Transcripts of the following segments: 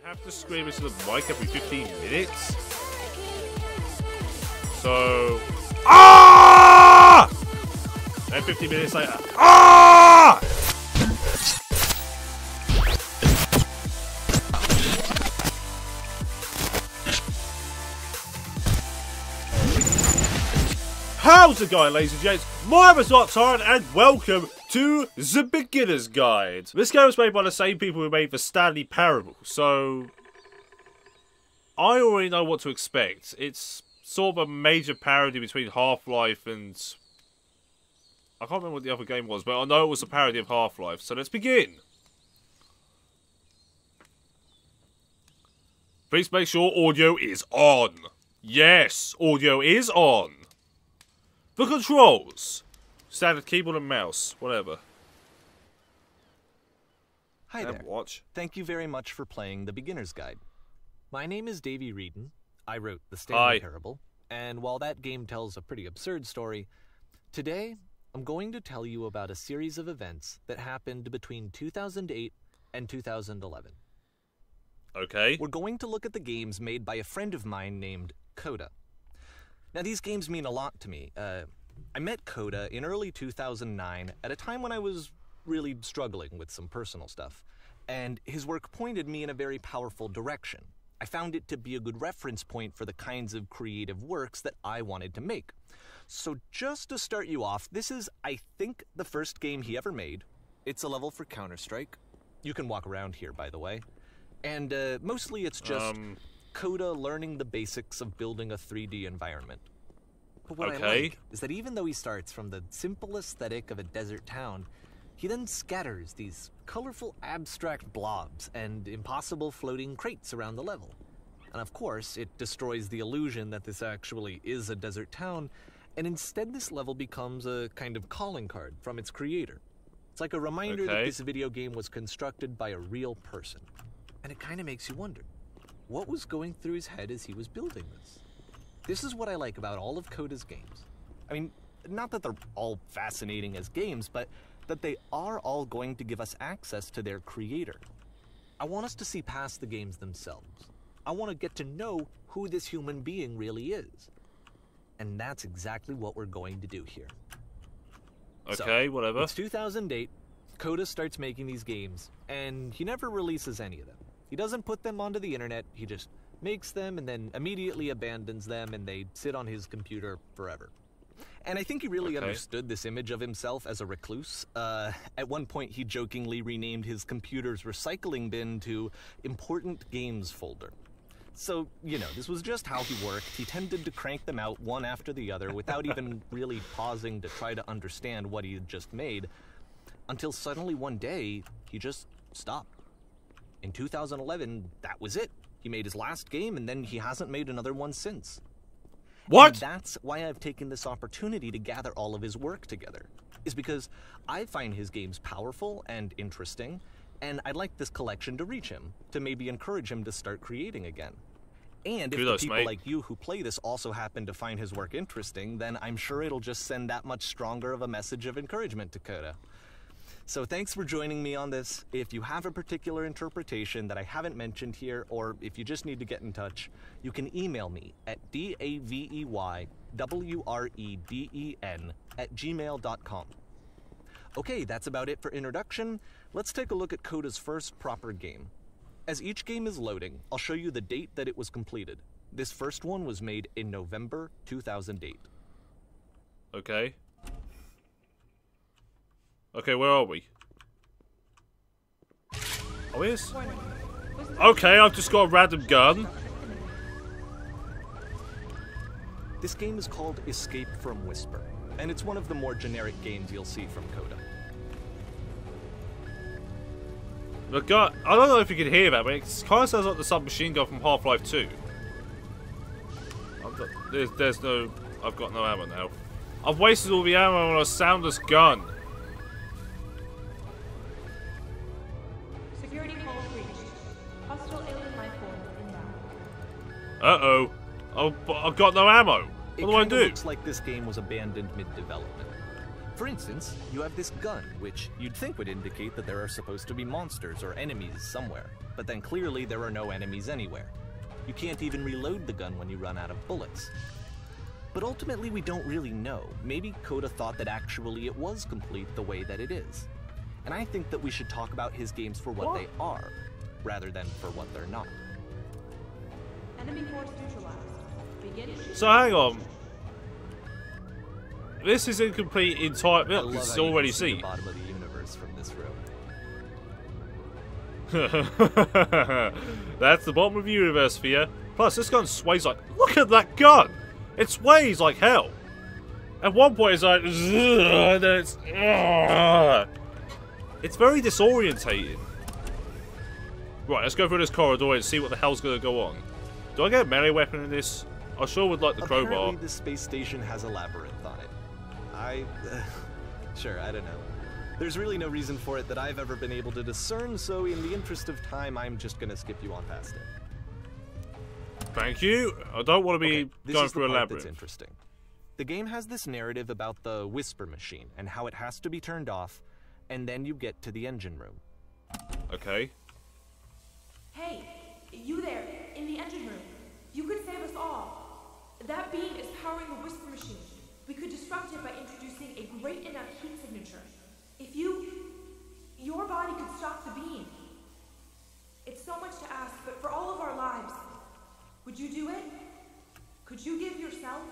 You have to scream into the mic every 15 minutes. So, ah! And 15 minutes later, ah! How's it going, ladies and gents? My name is ASRock and welcome to The Beginner's Guide. This game was made by the same people who made the Stanley Parable, so I already know what to expect. It's sort of a major parody between Half-Life and I can't remember what the other game was, but I know it was a parody of Half-Life, so let's begin. Please make sure audio is on. Yes, audio is on. The controls. Standard keyboard and mouse, whatever. Hi there. Watch. Thank you very much for playing The Beginner's Guide. My name is Davey Reedon. I wrote the Stanley Parable, and while that game tells a pretty absurd story, today I'm going to tell you about a series of events that happened between 2008 and 2011. Okay. We're going to look at the games made by a friend of mine named Coda. Now, these games mean a lot to me. I met Coda in early 2009 at a time when I was really struggling with some personal stuff, and his work pointed me in a very powerful direction. I found it to be a good reference point for the kinds of creative works that I wanted to make. So just to start you off, this is, I think, the first game he ever made. It's a level for Counter-Strike. You can walk around here, by the way. And mostly it's just Coda learning the basics of building a 3D environment. But what I like is that even though he starts from the simple aesthetic of a desert town, he then scatters these colorful abstract blobs and impossible floating crates around the level. And of course, it destroys the illusion that this actually is a desert town, and instead this level becomes a kind of calling card from its creator. It's like a reminder that this video game was constructed by a real person. And it kind of makes you wonder, what was going through his head as he was building this? This is what I like about all of Coda's games. I mean, not that they're all fascinating as games, but that they are all going to give us access to their creator. I want us to see past the games themselves. I want to get to know who this human being really is. And that's exactly what we're going to do here. Okay, so, whatever. It's 2008. Coda starts making these games, and he never releases any of them. He doesn't put them onto the internet, he just makes them and then immediately abandons them, and they sit on his computer forever. And I think he really understood this image of himself as a recluse. At one point, he jokingly renamed his computer's recycling bin to Important Games Folder. So, you know, this was just how he worked. He tended to crank them out one after the other without even really pausing to try to understand what he had just made, until suddenly one day, he just stopped. In 2011, that was it. He made his last game, and then he hasn't made another one since. What? And that's why I've taken this opportunity to gather all of his work together, is because I find his games powerful and interesting, and I'd like this collection to reach him, to maybe encourage him to start creating again. And if the people like you who play this also happen to find his work interesting, then I'm sure it'll just send that much stronger of a message of encouragement to Coda. So thanks for joining me on this. If you have a particular interpretation that I haven't mentioned here, or if you just need to get in touch, you can email me at daveyWreden@gmail.com. Okay, that's about it for introduction. Let's take a look at Coda's first proper game. As each game is loading, I'll show you the date that it was completed. This first one was made in November 2008. Okay. Okay, where are we? Oh, yes. Okay, I've just got a random gun. This game is called Escape from Whisper, and it's one of the more generic games you'll see from Coda. The gun, I don't know if you can hear that, but it kind of sounds like the submachine gun from Half-Life 2. There's no... I've got no ammo now. I've wasted all the ammo on a soundless gun. Uh-oh. I've got no ammo. What do I do? It looks like this game was abandoned mid-development. For instance, you have this gun, which you'd think would indicate that there are supposed to be monsters or enemies somewhere, but then clearly there are no enemies anywhere. You can't even reload the gun when you run out of bullets. But ultimately we don't really know. Maybe Coda thought that actually it was complete the way that it is. And I think that we should talk about his games for what they are, rather than for what they're not. Enemy force neutralized. Begin. So hang on. This is incomplete entire. Look, it's already see seen. the bottom of the universe from this room. That's the bottom of the universe for you. Plus, this gun sways like. Look at that gun! It sways like hell. At one point, it's like. And then it's. It's very disorientating. Right, let's go through this corridor and see what the hell's gonna go on. Do I get a melee weapon in this? I sure would like the crowbar. Apparently, this space station has a labyrinth on it. Sure, I don't know. There's really no reason for it that I've ever been able to discern, so in the interest of time, I'm just gonna skip you on past it. Thank you. I don't want to be going through a labyrinth. That's interesting. The game has this narrative about the whisper machine and how it has to be turned off, and then you get to the engine room. Okay. Hey, you there, in the engine room. You could save us all. That beam is powering the whisper machine. We could disrupt it by introducing a great enough heat signature. If your body could stop the beam. It's so much to ask, but for all of our lives, would you do it? Could you give yourself?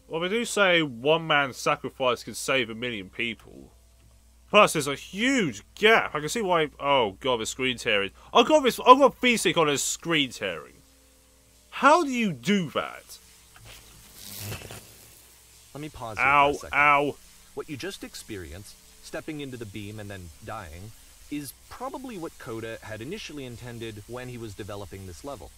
Well, they do say one man's sacrifice can save 1,000,000 people. Plus, there's a huge gap. I can see why. Oh god, the screen tearing. I've got VSync on as screen tearing. How do you do that? Let me pause here for a second. Ow. What you just experienced, stepping into the beam and then dying, is probably what Coda had initially intended when he was developing this level.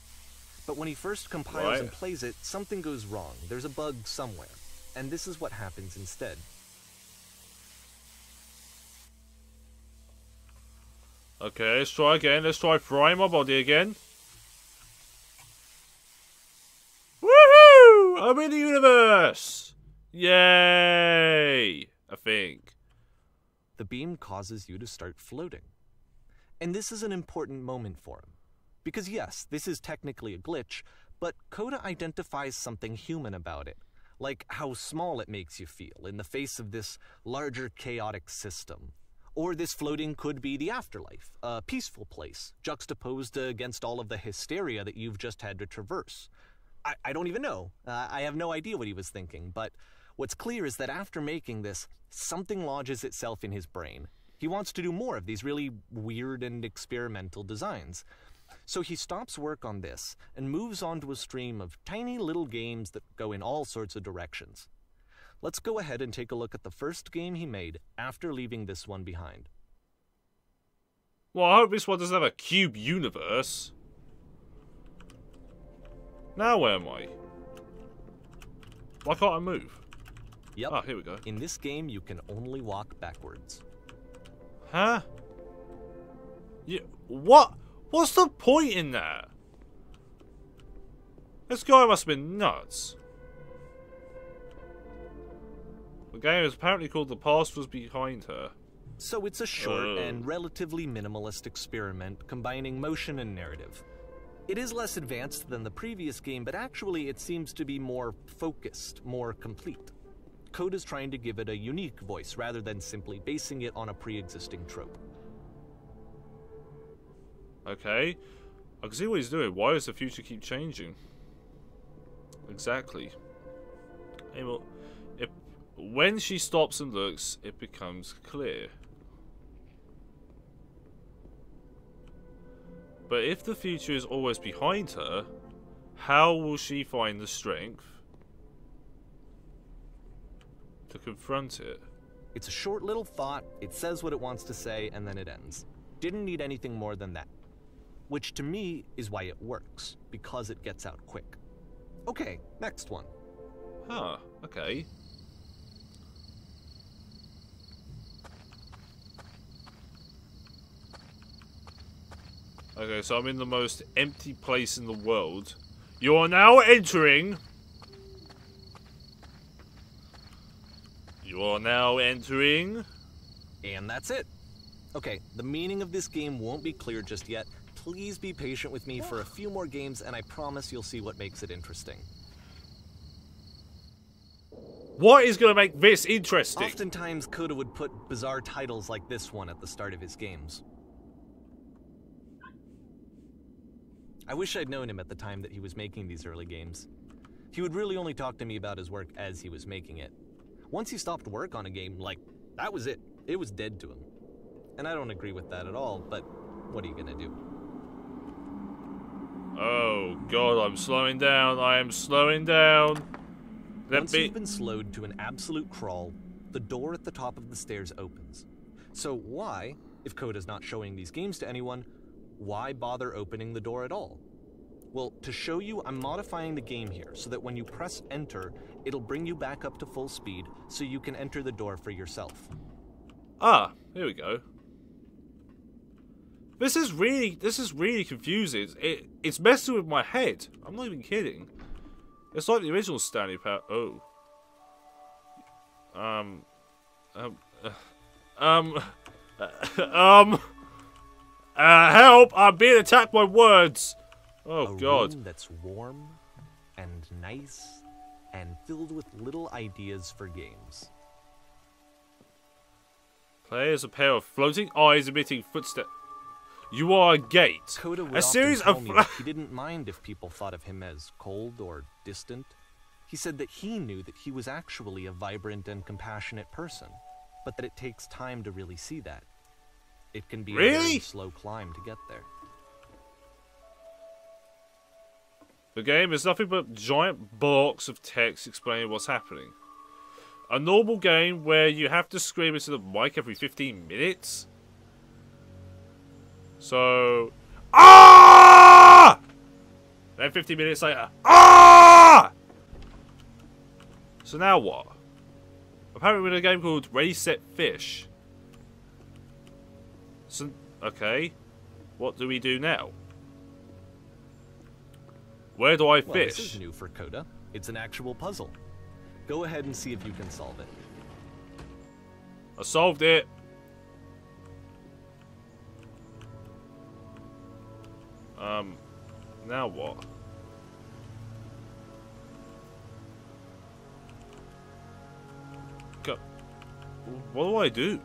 But when he first compiles and plays it, something goes wrong. There's a bug somewhere. And this is what happens instead. Okay, let's try again. Let's try frying my body again. Woohoo! I'm in the universe! Yay! I think. The beam causes you to start floating. And this is an important moment for him. Because yes, this is technically a glitch, but Coda identifies something human about it. Like how small it makes you feel in the face of this larger chaotic system. Or this floating could be the afterlife, a peaceful place, juxtaposed against all of the hysteria that you've just had to traverse. I don't even know. I have no idea what he was thinking, but what's clear is that after making this, something lodges itself in his brain. He wants to do more of these really weird and experimental designs. So he stops work on this and moves on to a stream of tiny little games that go in all sorts of directions. Let's go ahead and take a look at the first game he made after leaving this one behind. Well, I hope this one doesn't have a cube universe. Now where am I? Why can't I move? Yep. Ah, here we go. In this game, you can only walk backwards. Huh? Yeah, what? What's the point in that? This guy must have been nuts. The game is apparently called The Past Was Behind Her. So it's a short and relatively minimalist experiment combining motion and narrative. It is less advanced than the previous game, but actually it seems to be more focused, more complete. Coda's trying to give it a unique voice rather than simply basing it on a pre-existing trope. Okay. I can see what he's doing. Why does the future keep changing? Exactly. Hey, well, when she stops and looks, it becomes clear. But if the future is always behind her, how will she find the strength to confront it? It's a short little thought, it says what it wants to say, and then it ends. Didn't need anything more than that. Which to me is why it works, because it gets out quick. Okay, next one. Huh, okay. Okay, so I'm in the most empty place in the world. You are now entering You are now entering... And that's it. Okay, the meaning of this game won't be clear just yet. Please be patient with me for a few more games, and I promise you'll see what makes it interesting. What is going to make this interesting? Oftentimes, Coda would put bizarre titles like this one at the start of his games. I wish I'd known him at the time that he was making these early games. He would really only talk to me about his work as he was making it. Once he stopped work on a game, like, that was it. It was dead to him. And I don't agree with that at all, but what are you gonna do? Oh god, I'm slowing down. I am slowing down. Once you've been slowed to an absolute crawl, the door at the top of the stairs opens. So why, if Coda's not showing these games to anyone, why bother opening the door at all? Well, to show you, I'm modifying the game here so that when you press enter, it'll bring you back up to full speed so you can enter the door for yourself. Ah, here we go. This is really confusing. It's messing with my head. I'm not even kidding. It's like the original Stanley power. Oh. Help! I'm being attacked by words. Oh god. A room that's warm and nice and filled with little ideas for games. Play as a pair of floating eyes emitting footsteps. You are a gate. Coda would a series often tell of me that he didn't mind if people thought of him as cold or distant. He said that he knew that he was actually a vibrant and compassionate person, but that it takes time to really see that. It can be a very slow climb to get there. The game is nothing but giant blocks of text explaining what's happening. A normal game where you have to scream into the mic every 15 minutes? So... Ah! Then 15 minutes later... Ah! So now what? Apparently we're in a game called Ready, Set, Fish. So, okay. What do we do now? Where do I fish? Well, this is new for Coda. It's an actual puzzle. Go ahead and see if you can solve it. I solved it. Now what? Go. What do I do?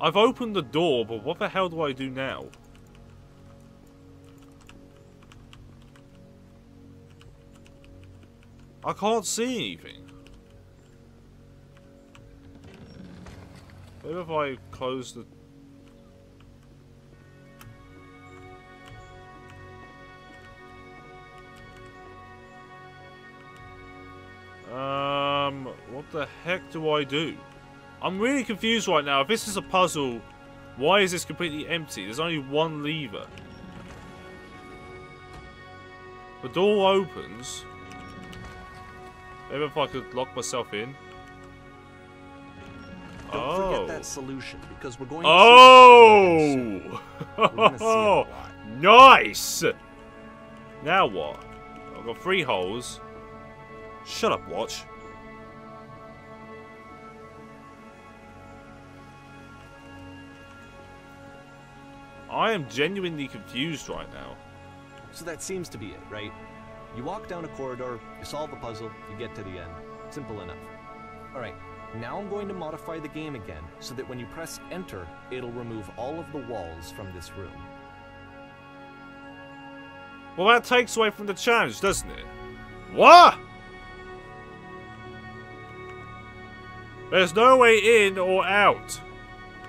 I've opened the door, but what the hell do I do now? I can't see anything. Maybe if I close the... What the heck do I do? I'm really confused right now. If this is a puzzle, why is this completely empty? There's only one lever. The door opens. Maybe if I could lock myself in. Don't forget that solution, because we're going to Oh! We're gonna see it a lot. Nice! Now what? I've got 3 holes. Shut up, watch. I am genuinely confused right now. So that seems to be it, right? You walk down a corridor, you solve a puzzle, you get to the end. Simple enough. Alright, now I'm going to modify the game again, so that when you press enter, it'll remove all of the walls from this room. Well, that takes away from the challenge, doesn't it? What? There's no way in or out.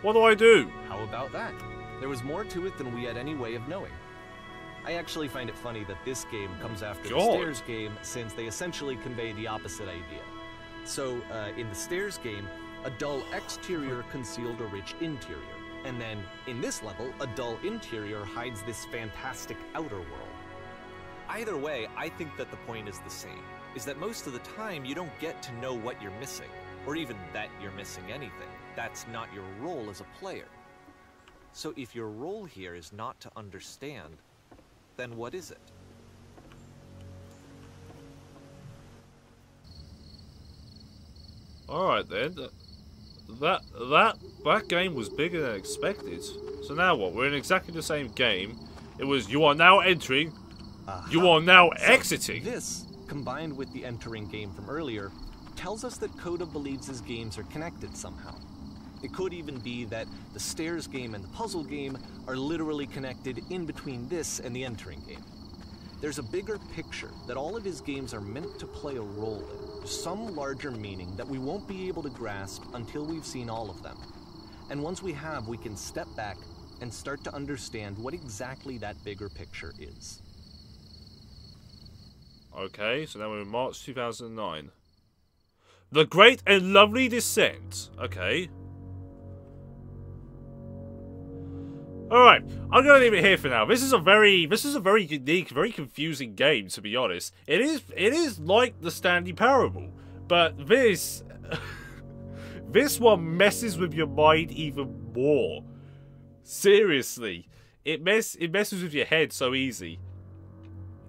What do I do? How about that? There was more to it than we had any way of knowing. I actually find it funny that this game comes after the Stairs game, since they essentially convey the opposite idea. So, in the Stairs game, a dull exterior concealed a rich interior. And then, in this level, a dull interior hides this fantastic outer world. Either way, I think that the point is the same, is that most of the time you don't get to know what you're missing, or even that you're missing anything. That's not your role as a player. So if your role here is not to understand, then what is it? Alright then. That game was bigger than expected. So now what? We're in exactly the same game. It was you are now entering, you are now exiting. This, combined with the entering game from earlier, tells us that Coda believes his games are connected somehow. It could even be that the stairs game and the puzzle game are literally connected in between this and the entering game. There's a bigger picture that all of his games are meant to play a role in, some larger meaning that we won't be able to grasp until we've seen all of them. And once we have, we can step back and start to understand what exactly that bigger picture is. Okay, so now we're in March 2009. The Great and Lovely Descent. Okay. Alright, I'm gonna leave it here for now. This is a very unique, very confusing game, to be honest. It is like the Stanley Parable, but this this one messes with your mind even more. Seriously. It messes with your head so easy.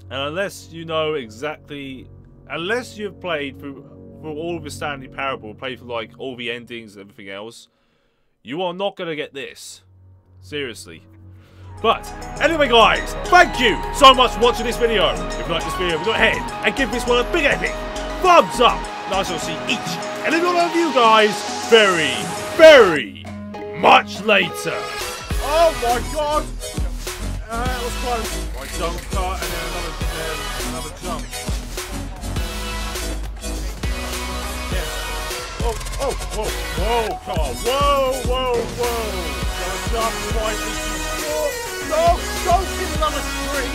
And unless you know exactly, unless you've played through all of the Stanley Parable, played through like all the endings and everything else, you are not gonna get this. Seriously. But anyway guys, thank you so much for watching this video. If you like this video, go ahead and give this one a big epic thumbs up. And I shall see each and every one of you guys very, very much later. Oh my god! That was close. Right, jump cut and then another jump. Yes. Whoa, car. Whoa. Jump right into... No, don't give another tree!